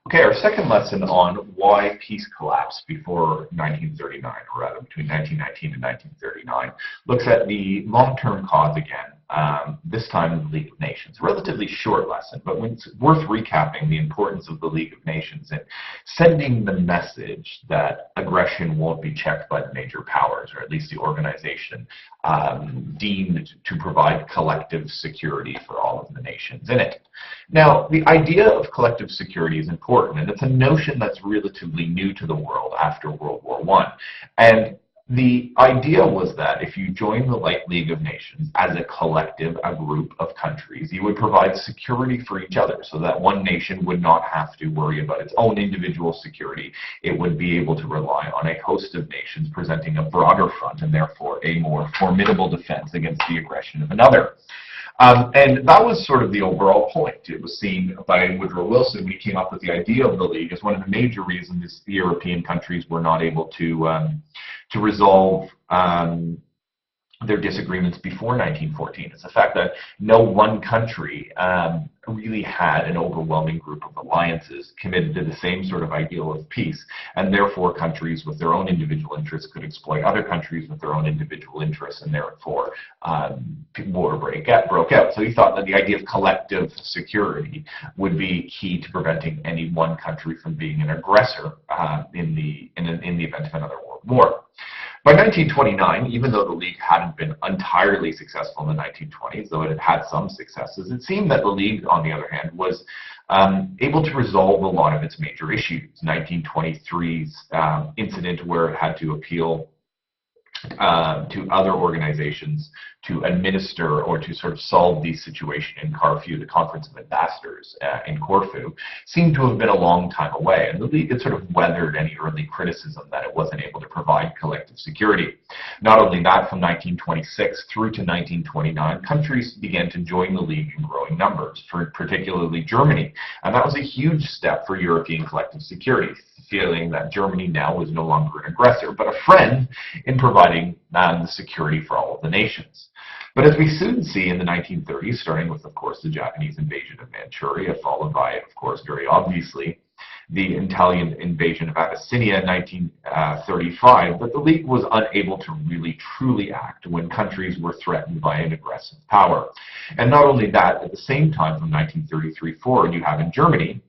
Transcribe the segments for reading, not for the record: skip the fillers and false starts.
Okay, our second lesson on why peace collapsed before 1939, or rather between 1919 and 1939, looks at the long-term cause again, this time in the League of Nations. A relatively short lesson, but it's worth recapping the importance of the League of Nations and sending the message that aggression won't be checked by the major powers, or at least the organization deemed to provide collective security for all of the nations in it. Now, the idea of collective security is important, and it's a notion that's relatively new to the world after World War I. And the idea was that if you join the League of Nations as a collective, a group of countries, you would provide security for each other so that one nation would not have to worry about its own individual security. It would be able to rely on a host of nations presenting a broader front and therefore a more formidable defense against the aggression of another. And that was sort of the overall point. It was seen by Woodrow Wilson when he came up with the idea of the League as one of the major reasons the European countries were not able to resolve their disagreements before 1914. It's the fact that no one country really had an overwhelming group of alliances committed to the same sort of ideal of peace, and therefore countries with their own individual interests could exploit other countries with their own individual interests, and therefore war broke out. So he thought that the idea of collective security would be key to preventing any one country from being an aggressor in the event of another world war. By 1929, even though the League hadn't been entirely successful in the 1920s, though it had had some successes, it seemed that the League, on the other hand, was able to resolve a lot of its major issues. 1923's incident where it had to appeal to other organizations to administer or to sort of solve the situation in Corfu, the Conference of Ambassadors in Corfu, seemed to have been a long time away, and the League had sort of weathered any early criticism that it wasn't able to provide collective security. Not only that, from 1926 through to 1929, countries began to join the League in growing numbers, particularly Germany, and that was a huge step for European collective security, feeling that Germany now was no longer an aggressor, but a friend in providing the security for all of the nations. But as we soon see in the 1930s, starting with, of course, the Japanese invasion of Manchuria, followed by, of course, very obviously, the Italian invasion of Abyssinia in 1935, that the League was unable to really truly act when countries were threatened by an aggressive power. And not only that, at the same time, from 1933 forward, you have in Germany,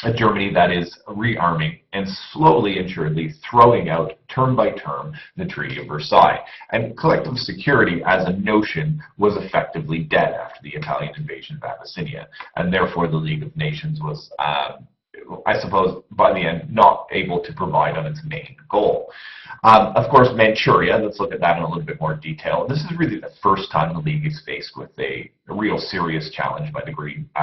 a Germany that is rearming and slowly and surely throwing out, term by term, the Treaty of Versailles. And collective security as a notion was effectively dead after the Italian invasion of Abyssinia. And therefore the League of Nations was, I suppose, by the end, not able to provide on its main goal. Of course, Manchuria, let's look at that in a little bit more detail. This is really the first time the League is faced with a real serious challenge by the great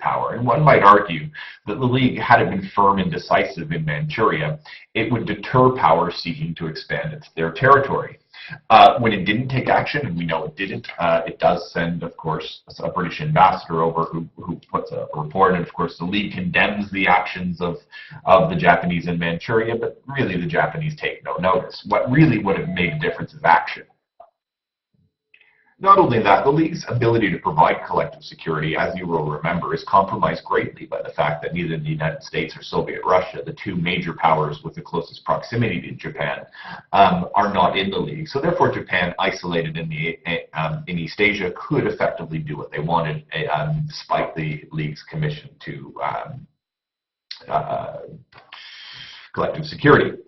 power. And one might argue that the League, had it been firm and decisive in Manchuria, it would deter powers seeking to expand their territory. When it didn't take action, and we know it didn't, it does send, of course, a British ambassador over who puts a report, and of course the League condemns the actions of the Japanese in Manchuria, but really the Japanese take no notice. What really would have made a difference is action. Not only that, the League's ability to provide collective security, as you will remember, is compromised greatly by the fact that neither the United States or Soviet Russia, the two major powers with the closest proximity to Japan, are not in the League. So therefore, Japan, isolated in East Asia, could effectively do what they wanted, despite the League's commission to collective security.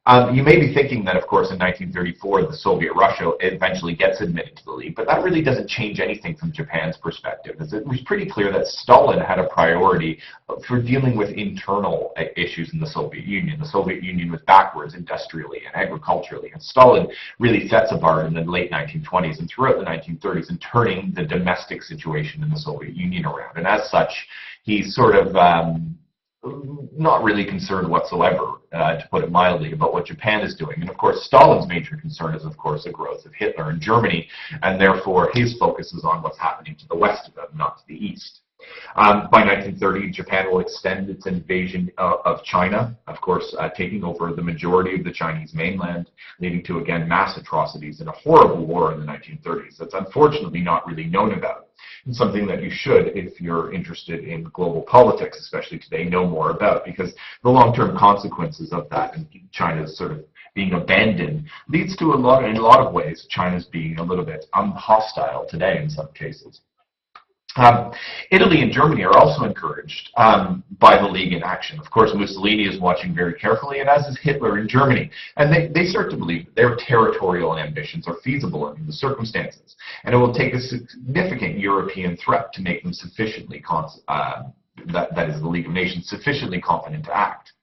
You may be thinking that, of course, in 1934, the Soviet Russia eventually gets admitted to the League, but that really doesn't change anything from Japan's perspective, as it was pretty clear that Stalin had a priority for dealing with internal issues in the Soviet Union. The Soviet Union was backwards industrially and agriculturally, and Stalin really sets a bar in the late 1920s and throughout the 1930s in turning the domestic situation in the Soviet Union around. And as such, he's sort of not really concerned whatsoever, to put it mildly, about what Japan is doing. And of course, Stalin's major concern is, of course, the growth of Hitler in Germany, and therefore his focus is on what's happening to the west of them, not to the east. By 1930, Japan will extend its invasion of China, of course, taking over the majority of the Chinese mainland, leading to, again, mass atrocities and a horrible war in the 1930s that's unfortunately not really known about. and something that you should, if you're interested in global politics, especially today, know more about, because the long-term consequences of that and China's sort of being abandoned leads to in a lot of ways, China's being a little bit hostile today in some cases. Italy and Germany are also encouraged by the League in action. Of course, Mussolini is watching very carefully, and as is Hitler in Germany. And they start to believe that their territorial ambitions are feasible under the circumstances. And it will take a significant European threat to make them sufficiently, that is the League of Nations, sufficiently confident to act.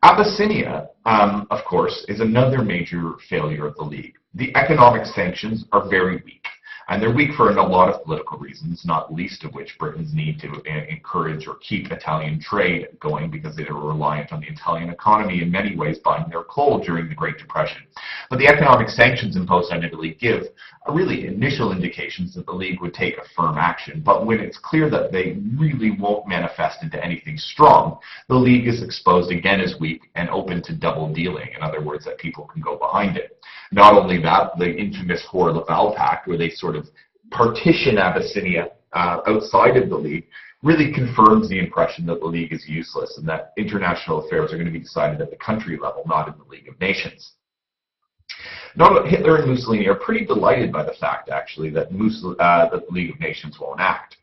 Abyssinia, of course, is another major failure of the League. The economic sanctions are very weak. And they're weak for a lot of political reasons, not least of which Britain's need to encourage or keep Italian trade going because they were reliant on the Italian economy in many ways buying their coal during the Great Depression. But the economic sanctions imposed on Italy give really initial indications that the League would take a firm action. But when it's clear that they really won't manifest into anything strong, the League is exposed again as weak and open to double dealing. In other words, that people can go behind it. Not only that, the infamous Hoare-Laval Pact, where they sort of partition Abyssinia outside of the League, really confirms the impression that the League is useless and that international affairs are going to be decided at the country level, not in the League of Nations. Hitler and Mussolini are pretty delighted by the fact, actually, that the League of Nations won't act.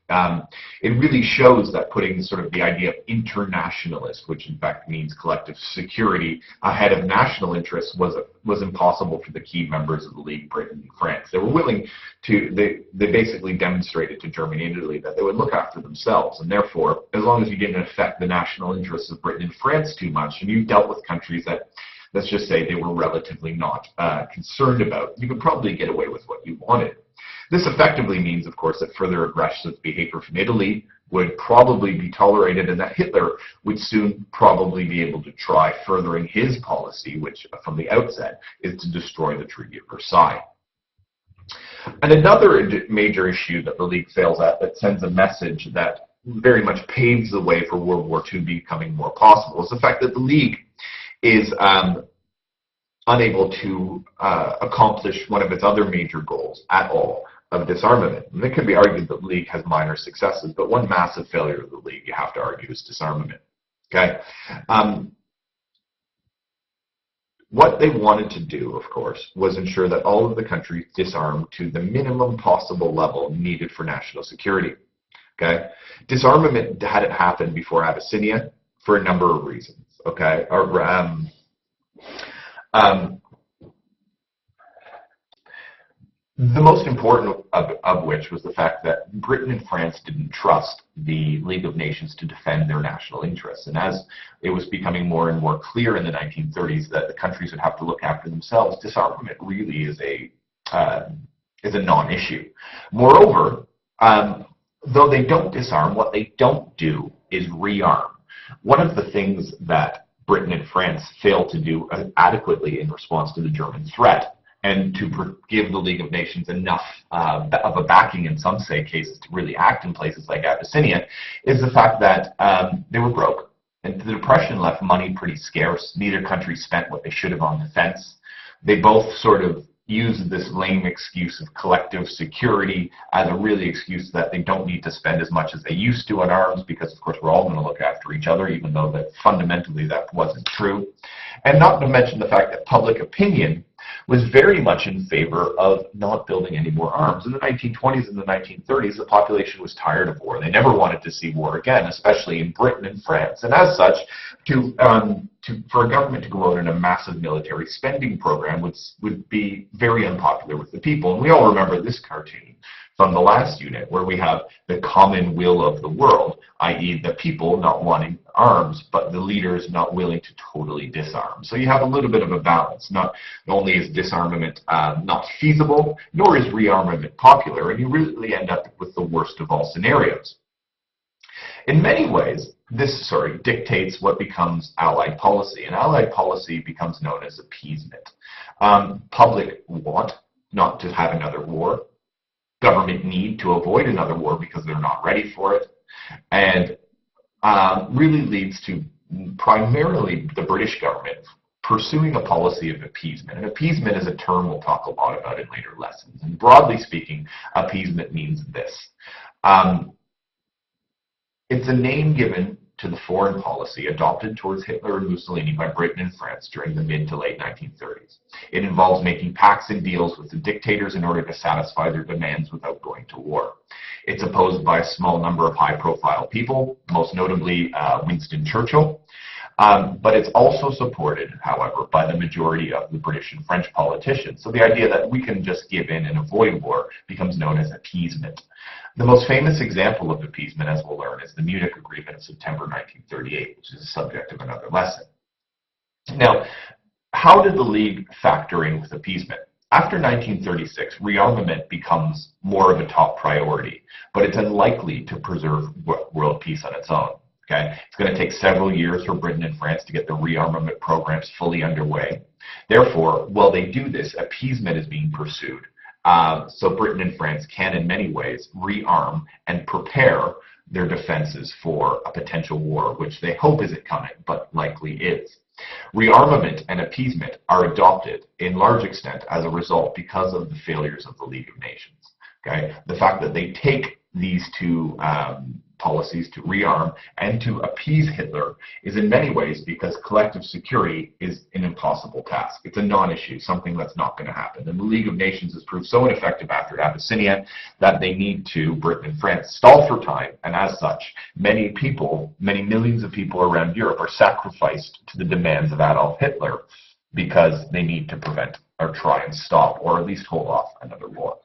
It really shows that putting sort of the idea of internationalist, which in fact means collective security, ahead of national interests was impossible for the key members of the League, Britain and France. They were willing to, they basically demonstrated to Germany and Italy that they would look after themselves, and therefore, as long as you didn't affect the national interests of Britain and France too much, and you dealt with countries that, let's just say, they were relatively not concerned about, you could probably get away with what you wanted. This effectively means, of course, that further aggressive behavior from Italy would probably be tolerated and that Hitler would soon probably be able to try furthering his policy, which from the outset is to destroy the Treaty of Versailles. And another major issue that the League fails at that sends a message that very much paves the way for World War II becoming more possible is the fact that the League is unable to accomplish one of its other major goals at all, of disarmament. And it can be argued that the League has minor successes, but one massive failure of the League, you have to argue, is disarmament. Okay? What they wanted to do, of course, was ensure that all of the countries disarmed to the minimum possible level needed for national security. Okay? Disarmament hadn't happened before Abyssinia for a number of reasons. Okay? The most important of which was the fact that Britain and France didn't trust the League of Nations to defend their national interests. And as it was becoming more and more clear in the 1930s that the countries would have to look after themselves, disarmament really is a non-issue. Moreover, though they don't disarm, what they don't do is rearm. One of the things that Britain and France failed to do adequately in response to the German threat, and to give the League of Nations enough of a backing in some cases to really act in places like Abyssinia, is the fact that they were broke. And the Depression left money pretty scarce. Neither country spent what they should have on defense. They both sort of used this lame excuse of collective security as a really excuse that they don't need to spend as much as they used to on arms because, of course, we're all going to look after each other, even though that fundamentally that wasn't true. And not to mention the fact that public opinion was very much in favor of not building any more arms. In the 1920s and the 1930s, the population was tired of war. They never wanted to see war again, especially in Britain and France. And as such, for a government to go out in a massive military spending program would be very unpopular with the people. And we all remember this cartoon from the last unit, where we have the common will of the world, i.e. the people not wanting arms, but the leaders not willing to totally disarm. So you have a little bit of a balance. Not only is disarmament not feasible, nor is rearmament popular, and you really end up with the worst of all scenarios. In many ways, this dictates what becomes Allied policy, and Allied policy becomes known as appeasement. Public want not to have another war. Government need to avoid another war because they're not ready for it, and really leads to primarily the British government pursuing a policy of appeasement. And appeasement is a term we'll talk a lot about in later lessons. And broadly speaking, appeasement means this. It's a name given to the foreign policy adopted towards Hitler and Mussolini by Britain and France during the mid to late 1930s. It involves making pacts and deals with the dictators in order to satisfy their demands without going to war. It's opposed by a small number of high-profile people, most notably Winston Churchill. But it's also supported, however, by the majority of the British and French politicians. So the idea that we can just give in and avoid war becomes known as appeasement. The most famous example of appeasement, as we'll learn, is the Munich Agreement of September 1938, which is the subject of another lesson. Now, how did the League factor in with appeasement? After 1936, rearmament becomes more of a top priority, but it's unlikely to preserve world peace on its own. Okay? It's going to take several years for Britain and France to get the rearmament programs fully underway. Therefore, while they do this, appeasement is being pursued. So Britain and France can, in many ways, rearm and prepare their defenses for a potential war, which they hope isn't coming, but likely is. Rearmament and appeasement are adopted in large extent as a result because of the failures of the League of Nations. Okay? The fact that they take these two policies to rearm and to appease Hitler is in many ways because collective security is an impossible task. It's a non-issue, something that's not going to happen. And the League of Nations has proved so ineffective after Abyssinia that they need to, Britain and France, stall for time. And as such, many people, many millions of people around Europe are sacrificed to the demands of Adolf Hitler because they need to prevent or try and stop or at least hold off another war.